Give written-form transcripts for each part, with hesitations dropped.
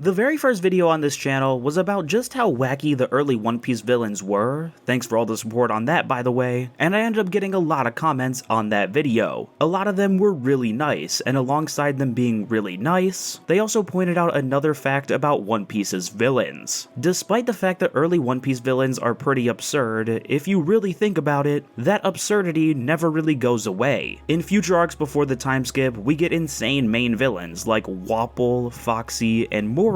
The very first video on this channel was about just how wacky the early One Piece villains were, thanks for all the support on that by the way, and I ended up getting a lot of comments on that video. A lot of them were really nice, and alongside them being really nice, they also pointed out another fact about One Piece's villains. Despite the fact that early One Piece villains are pretty absurd, if you really think about it, that absurdity never really goes away. In future arcs before the time skip, we get insane main villains like Wapol, Foxy, and Moria,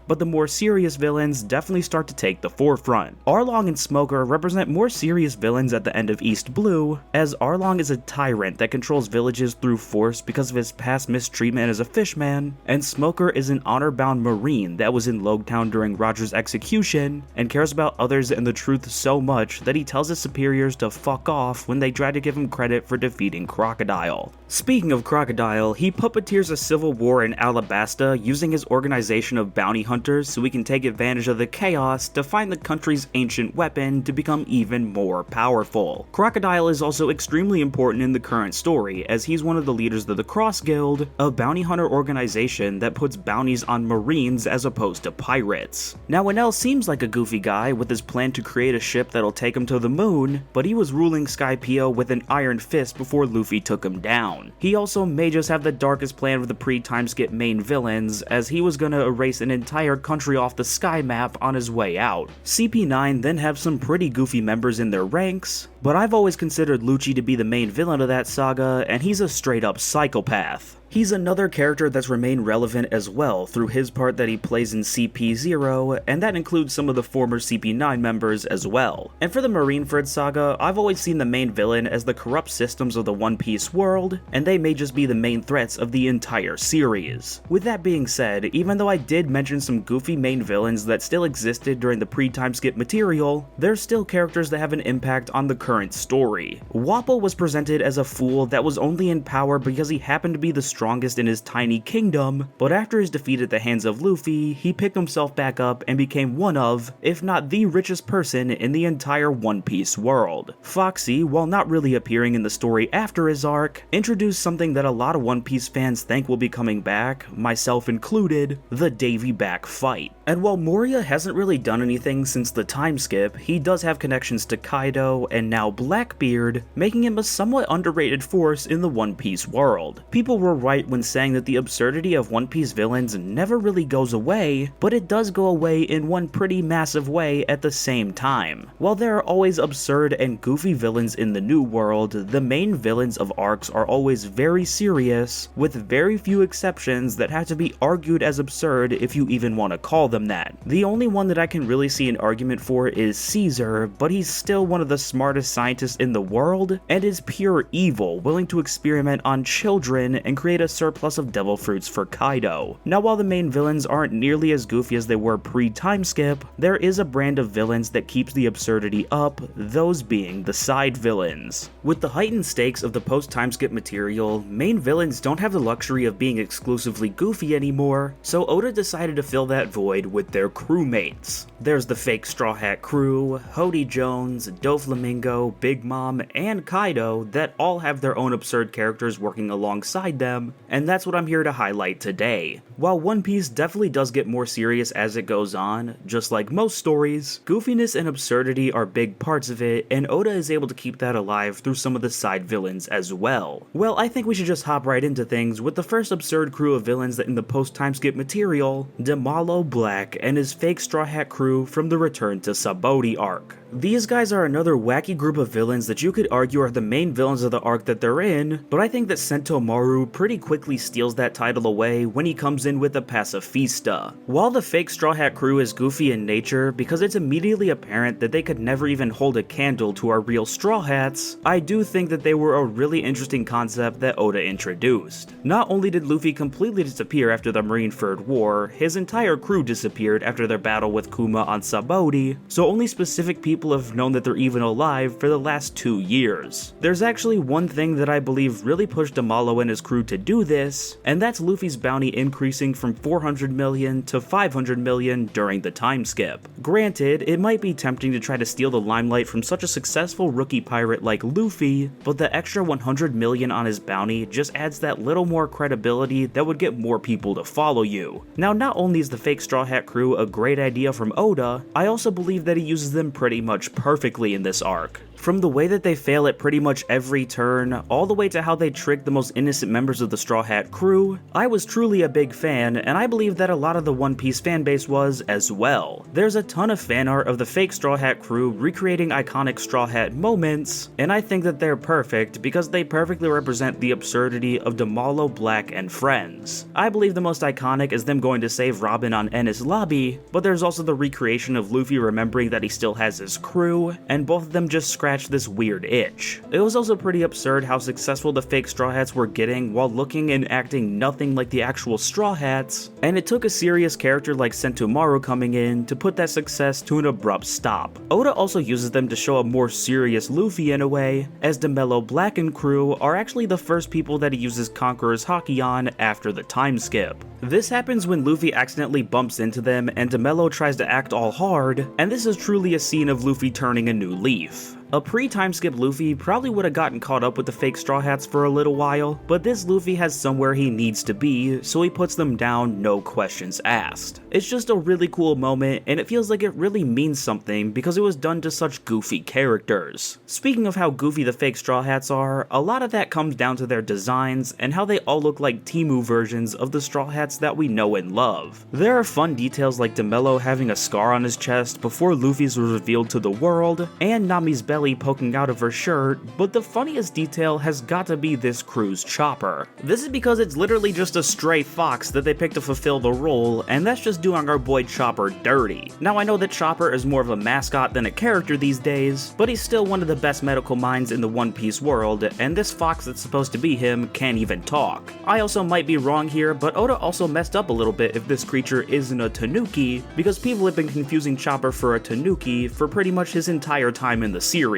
but the more serious villains definitely start to take the forefront. Arlong and Smoker represent more serious villains at the end of East Blue, as Arlong is a tyrant that controls villages through force because of his past mistreatment as a fishman, and Smoker is an honor-bound marine that was in Logtown during Roger's execution, and cares about others and the truth so much that he tells his superiors to fuck off when they try to give him credit for defeating Crocodile. Speaking of Crocodile, he puppeteers a civil war in Alabasta using his organization of bounty hunters so he can take advantage of the chaos to find the country's ancient weapon to become even more powerful. Crocodile is also extremely important in the current story, as he's one of the leaders of the Cross Guild, a bounty hunter organization that puts bounties on marines as opposed to pirates. Now Enel seems like a goofy guy with his plan to create a ship that'll take him to the moon, but he was ruling Skypiea with an iron fist before Luffy took him down. He also may just have the darkest plan of the pre-time skip main villains, as he was gonna erase an entire country off the sky map on his way out. CP9 then have some pretty goofy members in their ranks, but I've always considered Lucci to be the main villain of that saga, and he's a straight up psychopath. He's another character that's remained relevant as well through his part that he plays in CP0, and that includes some of the former CP9 members as well. And for the Marineford saga, I've always seen the main villain as the corrupt systems of the One Piece world, and they may just be the main threats of the entire series. With that being said, even though I did mention some goofy main villains that still existed during the pre-time skip material, there's still characters that have an impact on the current story. Wapol was presented as a fool that was only in power because he happened to be the strongest in his tiny kingdom, but after his defeat at the hands of Luffy, he picked himself back up and became one of, if not the richest person in the entire One Piece world. Foxy, while not really appearing in the story after his arc, introduced something that a lot of One Piece fans think will be coming back, myself included, the Davy Back fight. And while Moria hasn't really done anything since the time skip, he does have connections to Kaido and now Blackbeard, making him a somewhat underrated force in the One Piece world. People were right when saying that the absurdity of One Piece villains never really goes away, but it does go away in one pretty massive way at the same time. While there are always absurd and goofy villains in the New World, the main villains of arcs are always very serious, with very few exceptions that have to be argued as absurd if you even want to call them that. The only one that I can really see an argument for is Caesar, but he's still one of the smartest scientists in the world, and is pure evil, willing to experiment on children and create a surplus of devil fruits for Kaido. Now while the main villains aren't nearly as goofy as they were pre-time skip, there is a brand of villains that keeps the absurdity up, those being the side villains. With the heightened stakes of the post-time skip material, main villains don't have the luxury of being exclusively goofy anymore, so Oda decided to fill that void with their crewmates. There's the fake Straw Hat crew, Hody Jones, Doflamingo, Big Mom, and Kaido that all have their own absurd characters working alongside them, and that's what I'm here to highlight today. While One Piece definitely does get more serious as it goes on, just like most stories, goofiness and absurdity are big parts of it, and Oda is able to keep that alive through some of the side villains as well. Well, I think we should just hop right into things with the first absurd crew of villains that in the post-time skip material, Demalo Black and his fake Straw Hat crew from the Return to Sabaody arc. These guys are another wacky group of villains that you could argue are the main villains of the arc that they're in, but I think that Sentomaru pretty quickly steals that title away when he comes in with a pacifista. While the fake Straw Hat crew is goofy in nature because it's immediately apparent that they could never even hold a candle to our real Straw Hats, I do think that they were a really interesting concept that Oda introduced. Not only did Luffy completely disappear after the Marineford War, his entire crew disappeared after their battle with Kuma on Sabaody, so only specific people people have known that they're even alive for the last 2 years. There's actually one thing that I believe really pushed Demalo and his crew to do this, and that's Luffy's bounty increasing from 400 million to 500 million during the time skip. Granted, it might be tempting to try to steal the limelight from such a successful rookie pirate like Luffy, but the extra 100 million on his bounty just adds that little more credibility that would get more people to follow you. Now, not only is the fake Straw Hat crew a great idea from Oda, I also believe that he uses them pretty much perfectly in this arc. From the way that they fail at pretty much every turn, all the way to how they trick the most innocent members of the Straw Hat crew, I was truly a big fan, and I believe that a lot of the One Piece fanbase was as well. There's a ton of fan art of the fake Straw Hat crew recreating iconic Straw Hat moments, and I think that they're perfect because they perfectly represent the absurdity of Demalo, Black, and friends. I believe the most iconic is them going to save Robin on Enies Lobby, but there's also the recreation of Luffy remembering that he still has his crew, and both of them just scratch this weird itch. It was also pretty absurd how successful the fake Straw Hats were getting while looking and acting nothing like the actual Straw Hats, and it took a serious character like Sentomaru coming in to put that success to an abrupt stop. Oda also uses them to show a more serious Luffy in a way, as Demelo, Black, and crew are actually the first people that he uses Conqueror's Haki on after the time skip. This happens when Luffy accidentally bumps into them and Demelo tries to act all hard, and this is truly a scene of Luffy turning a new leaf. A pre-time skip Luffy probably would have gotten caught up with the fake Straw Hats for a little while, but this Luffy has somewhere he needs to be, so he puts them down, no questions asked. It's just a really cool moment, and it feels like it really means something because it was done to such goofy characters. Speaking of how goofy the fake Straw Hats are, a lot of that comes down to their designs and how they all look like Temu versions of the Straw Hats that we know and love. There are fun details like Demelo having a scar on his chest before Luffy's was revealed to the world, and Nami's belly poking out of her shirt, but the funniest detail has got to be this crew's chopper. This is because it's literally just a stray fox that they picked to fulfill the role, and that's just doing our boy Chopper dirty. Now, I know that Chopper is more of a mascot than a character these days, but he's still one of the best medical minds in the One Piece world, and this fox that's supposed to be him can't even talk. I also might be wrong here, but Oda also messed up a little bit if this creature isn't a tanuki, because people have been confusing Chopper for a tanuki for pretty much his entire time in the series.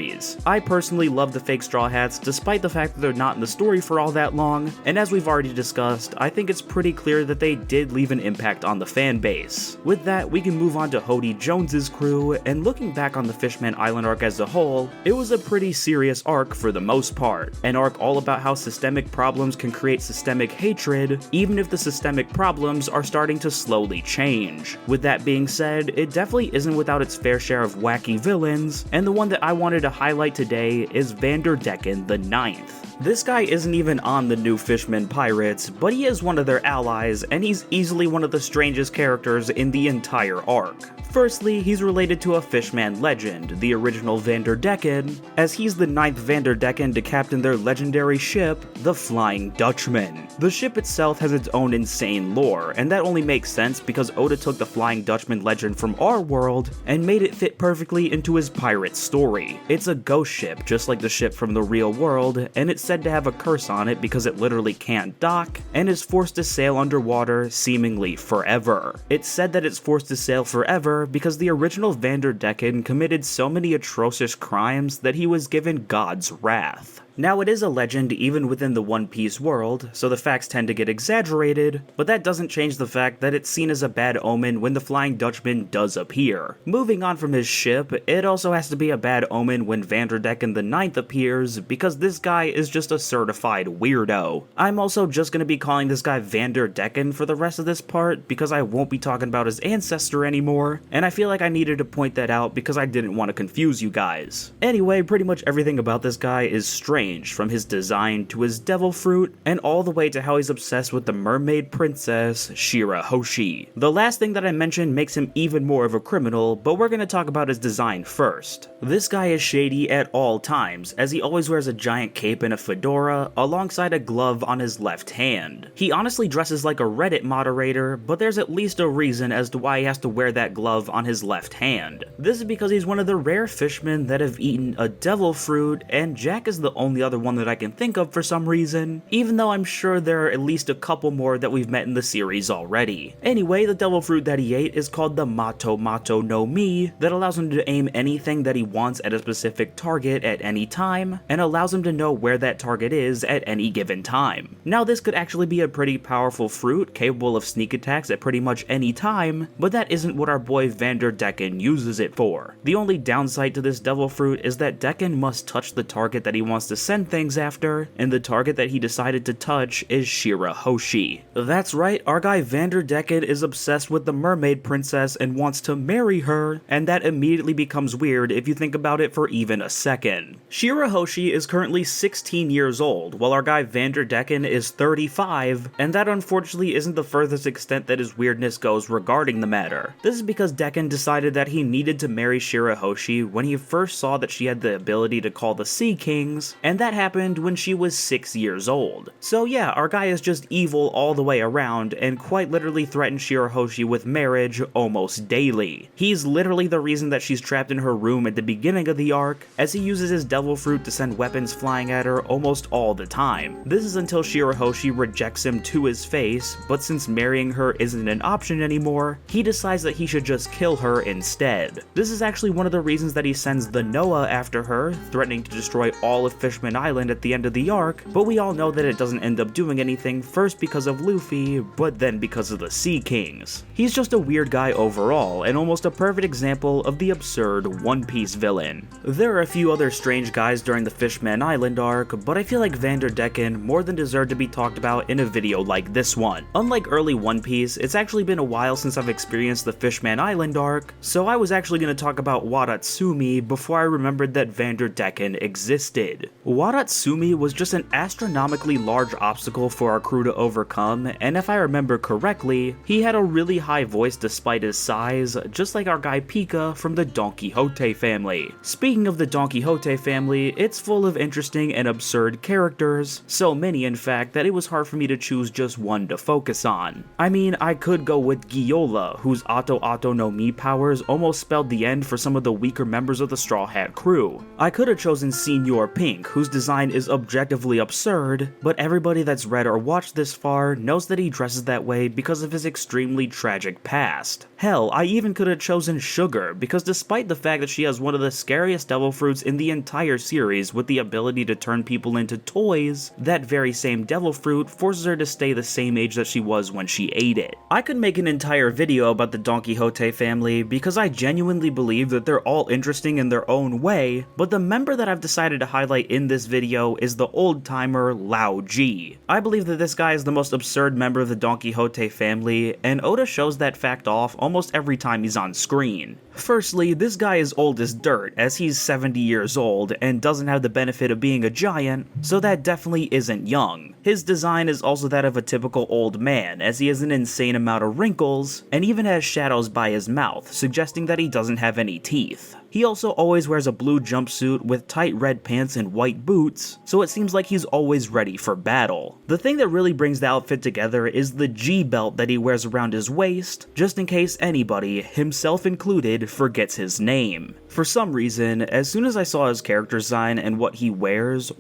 I personally love the fake Straw Hats despite the fact that they're not in the story for all that long, and as we've already discussed, I think it's pretty clear that they did leave an impact on the fan base. With that, we can move on to Hody Jones's crew, and looking back on the Fishman Island arc as a whole, it was a pretty serious arc for the most part. An arc all about how systemic problems can create systemic hatred, even if the systemic problems are starting to slowly change. With that being said, it definitely isn't without its fair share of wacky villains, and the one that I wanted to highlight today is Vander Decken the Ninth. This guy isn't even on the new Fishman Pirates, but he is one of their allies, and he's easily one of the strangest characters in the entire arc. Firstly, he's related to a Fishman legend, the original Vander Decken, as he's the 9th Vander Decken to captain their legendary ship, the Flying Dutchman. The ship itself has its own insane lore, and that only makes sense because Oda took the Flying Dutchman legend from our world and made it fit perfectly into his pirate story. It's a ghost ship, just like the ship from the real world, and it's said to have a curse on it because it literally can't dock, and is forced to sail underwater seemingly forever. It's said that it's forced to sail forever because the original Vander Decken committed so many atrocious crimes that he was given God's wrath. Now, it is a legend even within the One Piece world, so the facts tend to get exaggerated, but that doesn't change the fact that it's seen as a bad omen when the Flying Dutchman does appear. Moving on from his ship, it also has to be a bad omen when Vander Decken the Ninth appears, because this guy is just a certified weirdo. I'm also just going to be calling this guy Vander Decken for the rest of this part, because I won't be talking about his ancestor anymore, and I feel like I needed to point that out because I didn't want to confuse you guys. Anyway, pretty much everything about this guy is strange, from his design to his devil fruit, and all the way to how he's obsessed with the mermaid princess, Shirahoshi. The last thing that I mentioned makes him even more of a criminal, but we're going to talk about his design first. This guy is shady at all times, as he always wears a giant cape and a fedora, alongside a glove on his left hand. He honestly dresses like a Reddit moderator, but there's at least a reason as to why he has to wear that glove on his left hand. This is because he's one of the rare fishmen that have eaten a devil fruit, and Jack is the only only other one that I can think of for some reason, even though I'm sure there are at least a couple more that we've met in the series already. Anyway, the devil fruit that he ate is called the Mato Mato no Mi, that allows him to aim anything that he wants at a specific target at any time, and allows him to know where that target is at any given time. Now this could actually be a pretty powerful fruit, capable of sneak attacks at pretty much any time, but that isn't what our boy Vander decken uses it for. The only downside to this devil fruit is that decken must touch the target that he wants to send things after, and the target that he decided to touch is Shirahoshi. That's right, our guy Vander decken is obsessed with the mermaid princess and wants to marry her, and that immediately becomes weird if you think about it for even a second. Shirahoshi is currently 16 years old, while our guy Vander decken is 35, and that unfortunately isn't the furthest extent that his weirdness goes regarding the matter. This is because decken decided that he needed to marry Shirahoshi when he first saw that she had the ability to call the Sea Kings, and that happened when she was 6 years old. So yeah, our guy is just evil all the way around, and quite literally threatens Shirahoshi with marriage almost daily. He's literally the reason that she's trapped in her room at the beginning of the arc, as he uses his devil fruit to send weapons flying at her almost all the time. This is until Shirahoshi rejects him to his face, but since marrying her isn't an option anymore, he decides that he should just kill her instead. This is actually one of the reasons that he sends the Noah after her, threatening to destroy all of Fishman Island at the end of the arc, but we all know that it doesn't end up doing anything, first because of Luffy, but then because of the Sea Kings. He's just a weird guy overall, and almost a perfect example of the absurd One Piece villain. There are a few other strange guys during the Fishman Island arc, but I feel like Vander decken more than deserved to be talked about in a video like this one. Unlike early One Piece, it's actually been a while since I've experienced the Fishman Island arc, so I was actually going to talk about Wadatsumi before I remembered that Vander decken existed. Wadatsumi was just an astronomically large obstacle for our crew to overcome, and if I remember correctly, he had a really high voice despite his size, just like our guy Pika from the Donquixote family. Speaking of the Donquixote family, it's full of interesting and absurd characters, so many in fact that it was hard for me to choose just one to focus on. I mean, I could go with Giola, whose Ato Ato no Mi powers almost spelled the end for some of the weaker members of the Straw Hat crew. I could have chosen Senior Pink, whose design is objectively absurd, but everybody that's read or watched this far knows that he dresses that way because of his extremely tragic past. Hell, I even could have chosen Sugar, because despite the fact that she has one of the scariest devil fruits in the entire series with the ability to turn people into toys, that very same devil fruit forces her to stay the same age that she was when she ate it. I could make an entire video about the Donquixote family because I genuinely believe that they're all interesting in their own way, but the member that I've decided to highlight in this video is the old-timer Lao G. I believe that this guy is the most absurd member of the Donquixote family, and Oda shows that fact off almost every time he's on screen. Firstly, this guy is old as dirt, as he's 70 years old and doesn't have the benefit of being a giant, so that definitely isn't young. His design is also that of a typical old man, as he has an insane amount of wrinkles, and even has shadows by his mouth, suggesting that he doesn't have any teeth. He also always wears a blue jumpsuit with tight red pants and white boots, so it seems like he's always ready for battle. The thing that really brings the outfit together is the G belt that he wears around his waist, just in case anybody, himself included, forgets his name. For some reason, as soon as I saw his character design and what he wears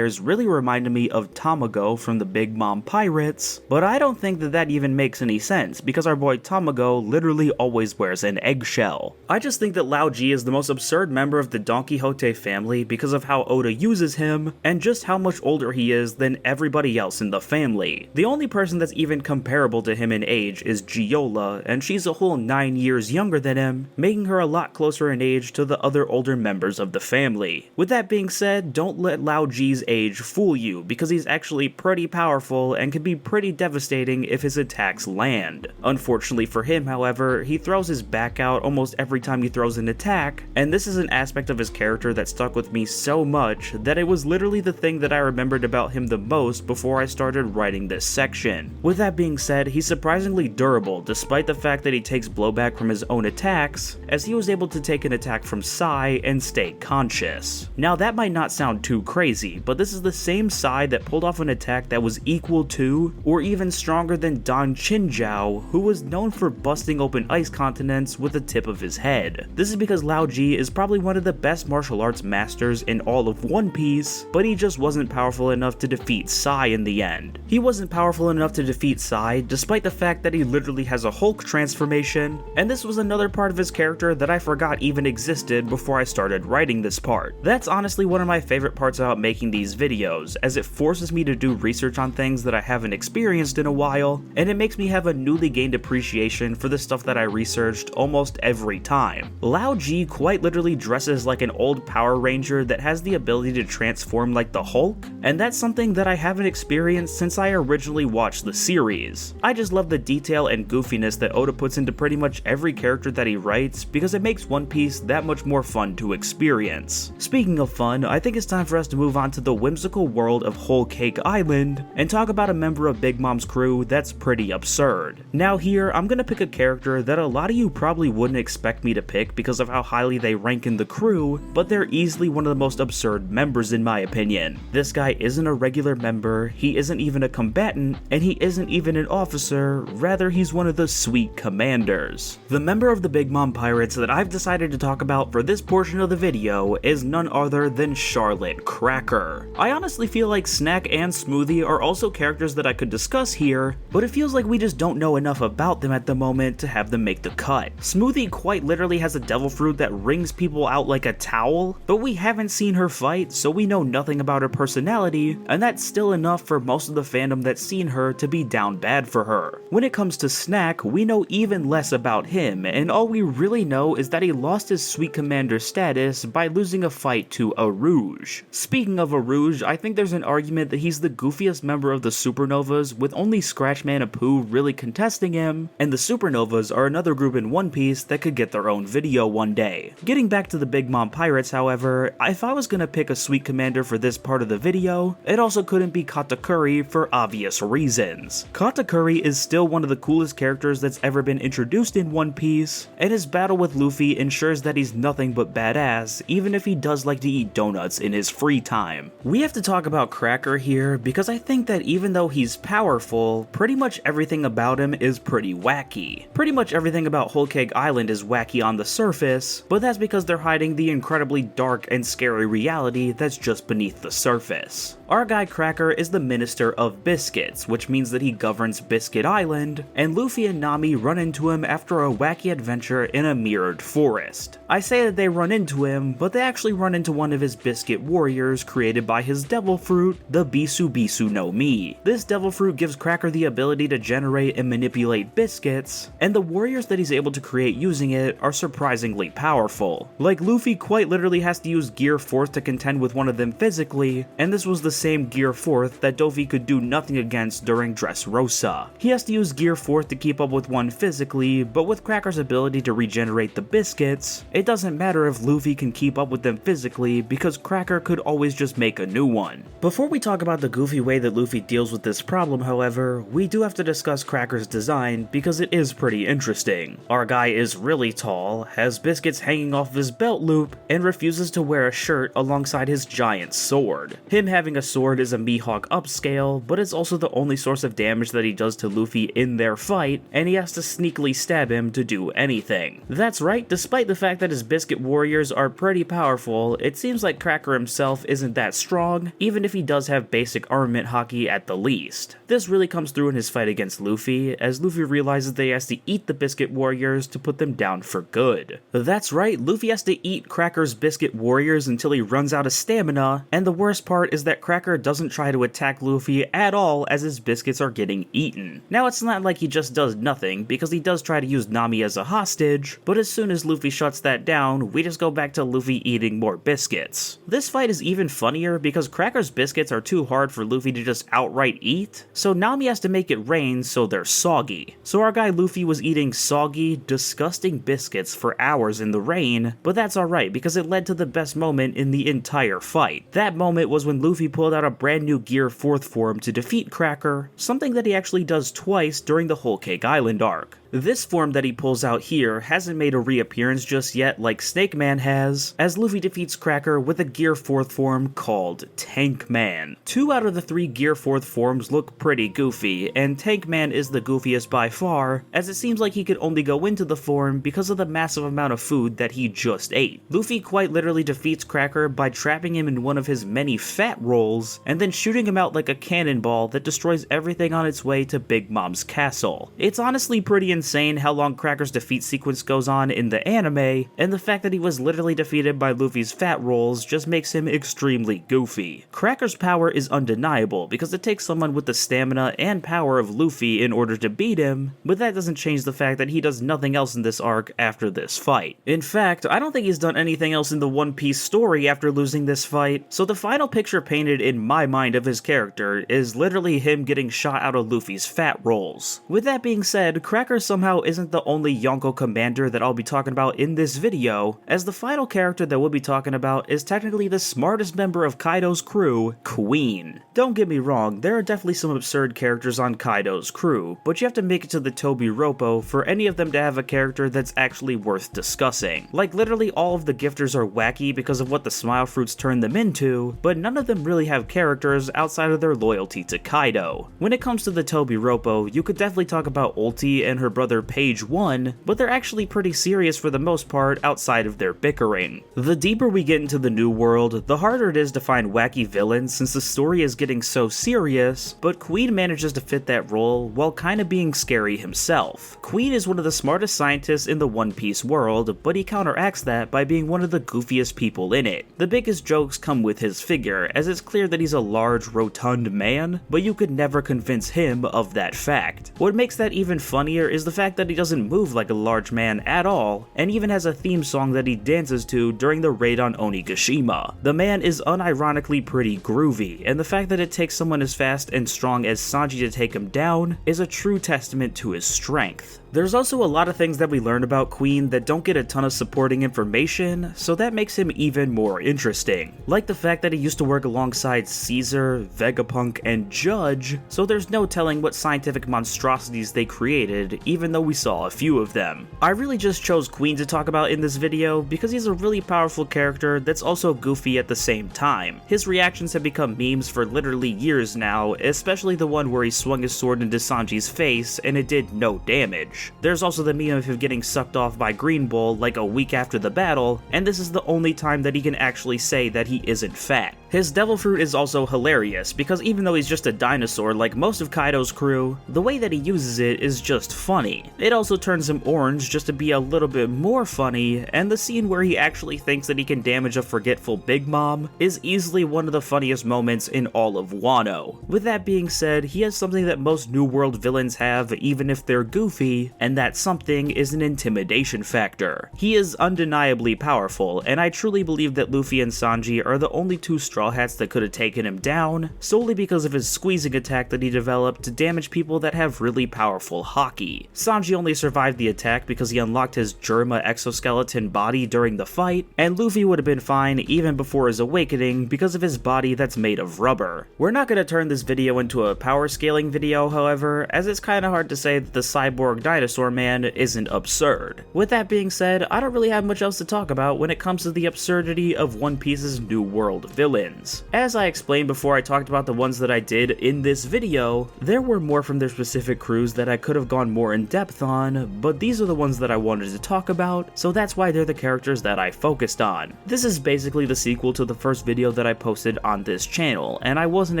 really reminded me of Tamago from the Big Mom Pirates, but I don't think that that even makes any sense, because our boy Tamago literally always wears an eggshell. I just think that Lao G is the most absurd member of the Donquixote family because of how Oda uses him, and just how much older he is than everybody else in the family. The only person that's even comparable to him in age is Giola, and she's a whole 9 years younger than him, making her a lot closer in age to the other older members of the family. With that being said, don't let Lao G's age fool you, because he's actually pretty powerful and can be pretty devastating if his attacks land. Unfortunately for him, however, he throws his back out almost every time he throws an attack, and this is an aspect of his character that stuck with me so much that it was literally the thing that I remembered about him the most before I started writing this section. With that being said, he's surprisingly durable despite the fact that he takes blowback from his own attacks, as he was able to take an attack from Sai and stay conscious. Now that might not sound too crazy, but this is the same Sai that pulled off an attack that was equal to, or even stronger than Don Chinjiao, who was known for busting open ice continents with the tip of his head. This is because Lao G is probably one of the best martial arts masters in all of One Piece, but he just wasn't powerful enough to defeat Sai in the end. He wasn't powerful enough to defeat Sai, despite the fact that he literally has a Hulk transformation, and this was another part of his character that I forgot even existed before I started writing this part. That's honestly one of my favorite parts about making these videos, as it forces me to do research on things that I haven't experienced in a while, and it makes me have a newly gained appreciation for the stuff that I researched almost every time. Lao G quite literally dresses like an old Power Ranger that has the ability to transform like the Hulk, and that's something that I haven't experienced since I originally watched the series. I just love the detail and goofiness that Oda puts into pretty much every character that he writes because it makes One Piece that much more fun to experience. Speaking of fun, I think it's time for us to move on to the whimsical world of Whole Cake Island and talk about a member of Big Mom's crew that's pretty absurd. Now here, I'm gonna pick a character that a lot of you probably wouldn't expect me to pick because of how highly they rank in the crew, but they're easily one of the most absurd members in my opinion. This guy isn't a regular member, he isn't even a combatant, and he isn't even an officer, rather he's one of the sweet commanders. The member of the Big Mom Pirates that I've decided to talk about for this portion of the video is none other than Charlotte Cracker. I honestly feel like Snack and Smoothie are also characters that I could discuss here, but it feels like we just don't know enough about them at the moment to have them make the cut. Smoothie quite literally has a devil fruit that wrings people out like a towel, but we haven't seen her fight, so we know nothing about her personality, and that's still enough for most of the fandom that's seen her to be down bad for her. When it comes to Snack, we know even less about him, and all we really know is that he lost his Sweet Commander status by losing a fight to Arouge. Speaking of Arouge, I think there's an argument that he's the goofiest member of the Supernovas, with only Scratchman and Pooh really contesting him, and the Supernovas are another group in One Piece that could get their own video one day. Getting back to the Big Mom Pirates, however, if I was gonna pick a Sweet Commander for this part of the video, it also couldn't be Katakuri for obvious reasons. Katakuri is still one of the coolest characters that's ever been introduced in One Piece, and his battle with Luffy ensures that he's nothing but badass, even if he does like to eat donuts in his free time. We have to talk about Cracker here because I think that even though he's powerful, pretty much everything about him is pretty wacky. Pretty much everything about Whole Cake Island is wacky on the surface, but that's because they're hiding the incredibly dark and scary reality that's just beneath the surface. Our guy Cracker is the Minister of Biscuits, which means that he governs Biscuit Island, and Luffy and Nami run into him after a wacky adventure in a mirrored forest. I say that they run into him, but they actually run into one of his biscuit warriors created by his devil fruit, the Bisu Bisu no Mi. This devil fruit gives Cracker the ability to generate and manipulate biscuits, and the warriors that he's able to create using it are surprisingly powerful. Like Luffy quite literally has to use Gear 4th to contend with one of them physically, and this was the same Gear 4th that Dovi could do nothing against during Dressrosa. He has to use Gear 4th to keep up with one physically, but with Cracker's ability to regenerate the biscuits, it doesn't matter if Luffy can keep up with them physically because Cracker could always just make a new one. Before we talk about the goofy way that Luffy deals with this problem, however, we do have to discuss Cracker's design because it is pretty interesting. Our guy is really tall, has biscuits hanging off his belt loop, and refuses to wear a shirt alongside his giant sword. Him having a sword is a Mihawk upscale, but it's also the only source of damage that he does to Luffy in their fight, and he has to sneakily stab him to do anything. That's right, despite the fact that his biscuit warriors are pretty powerful, it seems like Cracker himself isn't that strong, even if he does have basic armament haki at the least. This really comes through in his fight against Luffy, as Luffy realizes that he has to eat the biscuit warriors to put them down for good. That's right, Luffy has to eat Cracker's biscuit warriors until he runs out of stamina, and the worst part is that Cracker doesn't try to attack Luffy at all as his biscuits are getting eaten. Now it's not like he just does nothing, because he does try to use Nami as a hostage, but as soon as Luffy shuts that down, we just go back to Luffy eating more biscuits. This fight is even funnier because Cracker's biscuits are too hard for Luffy to just outright eat, so Nami has to make it rain so they're soggy. So our guy Luffy was eating soggy, disgusting biscuits for hours in the rain, but that's alright because it led to the best moment in the entire fight. That moment was when Luffy pulled out a brand new Gear 4th form to defeat Cracker, something that he actually does twice during the Whole Cake Island arc. This form that he pulls out here hasn't made a reappearance just yet like Snake Man has, as Luffy defeats Cracker with a Gear 4th form called Tankman. 2 out of the 3 Gear 4th forms look pretty goofy, and Tankman is the goofiest by far, as it seems like he could only go into the form because of the massive amount of food that he just ate. Luffy quite literally defeats Cracker by trapping him in one of his many fat rolls, and then shooting him out like a cannonball that destroys everything on its way to Big Mom's castle. It's honestly pretty insane how long Cracker's defeat sequence goes on in the anime, and the fact that he was literally defeated by Luffy's fat rolls just makes him extremely goofy. Cracker's power is undeniable because it takes someone with the stamina and power of Luffy in order to beat him, but that doesn't change the fact that he does nothing else in this arc after this fight. In fact, I don't think he's done anything else in the One Piece story after losing this fight, so the final picture painted in my mind of his character is literally him getting shot out of Luffy's fat rolls. With that being said, Cracker somehow isn't the only Yonko commander that I'll be talking about in this video, as the final character that we'll be talking about is technically the smartest member of Kaido's crew, Queen. Don't get me wrong, there are definitely some absurd characters on Kaido's crew, but you have to make it to the Tobi-Roppo for any of them to have a character that's actually worth discussing. Like, literally all of the gifters are wacky because of what the Smile Fruits turn them into, but none of them really have characters outside of their loyalty to Kaido. When it comes to the Tobi-Roppo, you could definitely talk about Ulti and her brother Page 1, but they're actually pretty serious for the most part outside of their bickering. The deeper we get into the New World, the harder it is to find wacky villains since the story is getting so serious, but Queen manages to fit that role while kinda being scary himself. Queen is one of the smartest scientists in the One Piece world, but he counteracts that by being one of the goofiest people in it. The biggest jokes come with his figure, as it's clear that he's a large, rotund man, but you could never convince him of that fact. What makes that even funnier is the fact that he doesn't move like a large man at all, and even has a theme song that he dances to during the raid on Onigashima. The man is unironically pretty groovy, and the fact that it takes someone as fast and strong as Sanji to take him down is a true testament to his strength. There's also a lot of things that we learn about Queen that don't get a ton of supporting information, so that makes him even more interesting. Like the fact that he used to work alongside Caesar, Vegapunk, and Judge, so there's no telling what scientific monstrosities they created, even though we saw a few of them. I really just chose Queen to talk about in this video because he's a really powerful character that's also goofy at the same time. His reactions have become memes for literally years now, especially the one where he swung his sword into Sanji's face and it did no damage. There's also the meme of him getting sucked off by Green Bull like a week after the battle, and this is the only time that he can actually say that he isn't fat. His devil fruit is also hilarious, because even though he's just a dinosaur like most of Kaido's crew, the way that he uses it is just funny. It also turns him orange just to be a little bit more funny, and the scene where he actually thinks that he can damage a forgetful Big Mom is easily one of the funniest moments in all of Wano. With that being said, he has something that most New World villains have even if they're goofy, and that something is an intimidation factor. He is undeniably powerful, and I truly believe that Luffy and Sanji are the only two Straw Hats that could have taken him down, solely because of his squeezing attack that he developed to damage people that have really powerful haki. Sanji only survived the attack because he unlocked his Germa exoskeleton body during the fight, and Luffy would have been fine even before his awakening because of his body that's made of rubber. We're not going to turn this video into a power scaling video, however, as it's kinda hard to say that the cyborg dinosaur man isn't absurd. With that being said, I don't really have much else to talk about when it comes to the absurdity of One Piece's New World villains. As I explained before I talked about the ones that I did in this video, there were more from their specific crews that I could have gone more in depth on, but these are the ones that I wanted to talk about, so that's why they're the characters that I focused on. This is basically the sequel to the first video that I posted on this channel, and I wasn't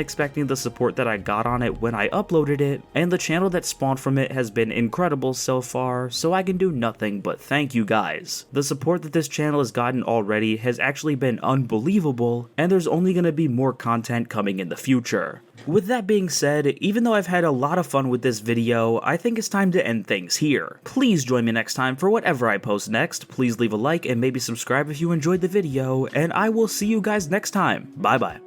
expecting the support that I got on it when I uploaded it, and the channel that spawned from it has been incredible so far, so I can do nothing but thank you guys. The support that this channel has gotten already has actually been unbelievable, and there's only going to be more content coming in the future. With that being said, even though I've had a lot of fun with this video, I think it's time to end things here. Please join me next time for whatever I post next. Please leave a like and maybe subscribe if you enjoyed the video, and I will see you guys next time. Bye bye.